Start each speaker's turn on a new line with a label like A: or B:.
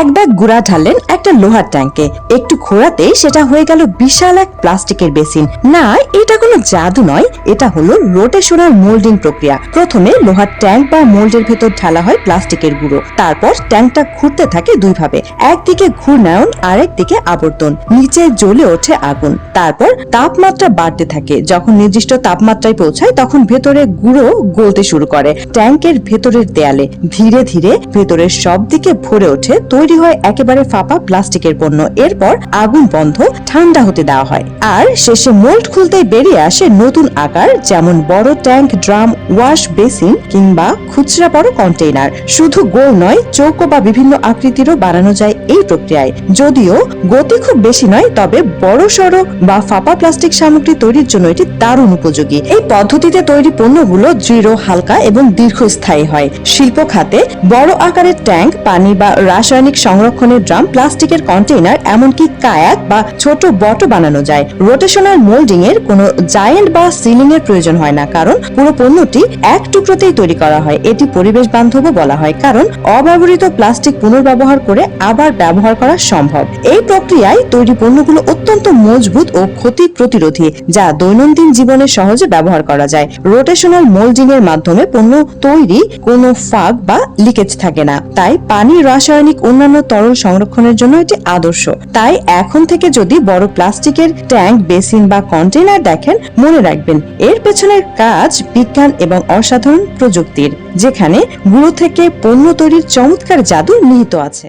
A: এক ব্যাগ গুঁড়া ঢাললেন একটা লোহার ট্যাঙ্কে, একটু ঘোরাতে সেটা হয়ে গেল বিশাল এক প্লাস্টিকের বেসিন। না, এটা কোনো জাদু নয়, এটা হলো রোটেশনাল মোল্ডিং প্রক্রিয়া। প্রথমে লোহার ট্যাঙ্ক বা মোল্ডের ভেতর ঢালা হয় প্লাস্টিকের গুঁড়ো, তারপর ট্যাঙ্কটা ঘুরতে থাকে দুই ভাবে, একদিকে ঘূর্ণায়ন আর একদিকে আবর্তন। নিচে জ্বলে ওঠে আগুন, তারপর তাপমাত্রা বাড়তে থাকে। যখন নির্দিষ্ট তাপমাত্রায় পৌঁছায় তখন ভেতরে গুঁড়ো গলতে শুরু করে ট্যাঙ্কের ভেতরের দেয়ালে। ধীরে ধীরে ভেতরের সব দিকে ভরে ওঠে, তৈরি হয় একেবারে ফাঁপা প্লাস্টিকের পণ্য। এরপর আগুন বন্ধ, ঠান্ডা হতে দেওয়া হয়, আর শেষে মোল্ড খুলতেই বেরিয়ে আসে নতুন আকার, যেমন বড় ট্যাঙ্ক, ড্রাম, ওয়াশ বেসিন কিংবা খুচরা বড় কন্টেইনার। শুধু গোল নয়, চৌকো বা বিভিন্ন আকৃতিরও বানানো যায় এই প্রক্রিয়ায়। যদিও গতি খুব বেশি নয়, তবে বড় সড়ো বা ফাঁপা প্লাস্টিক সামগ্রী তৈরির জন্য এটি দারুণ উপযোগী। এই পদ্ধতিতে তৈরি পণ্যগুলো দৃঢ়, হালকা এবং দীর্ঘস্থায়ী হয়। শিল্প খাতে বড় আকারের ট্যাঙ্ক, পানি বা রাসায়নিক সংরক্ষণের ড্রাম, প্লাস্টিকের কন্টেইনার, এমনকি কায়াক বা ছোট বট বানানো যায়। রোটেশনাল মোল্ডিং এর কোনো জায়েন্ট বা সিলিং এর প্রয়োজন হয় না, কারণ পুরো পণ্যটি এক টুকরোতেই তৈরি করা হয়। এটি পরিবেশ বান্ধবও বলা হয়, কারণ অব্যবহৃত প্লাস্টিক পুনর্ব্যবহার করে আবার ব্যবহার করা সম্ভব। এই প্রক্রিয়ায় তৈরি পণ্যগুলো অত্যন্ত মজবুত ও ক্ষতি প্রতিরোধী, যা দৈনন্দিন জীবনে সহজে ব্যবহার করা যায়। রোটেশনাল মোল্ডিং এর মাধ্যমে পণ্য তৈরি কোনো ফাঁক বা লিকেজ থাকে না, তাই পানি, রাসায়নিক অন্যান্য তরল সংরক্ষণের জন্য এটি আদর্শ। তাই এখন থেকে যদি বড় প্লাস্টিকের ট্যাঙ্ক, বেসিন বা কন্টেইনার দেখেন, মনে রাখবেন এর পেছনের কাজ বিজ্ঞান এবং অসাধারণ প্রযুক্তির, যেখানে গুঁড়ো থেকে পণ্য তৈরির চমৎকার জাদু নিহিত আছে।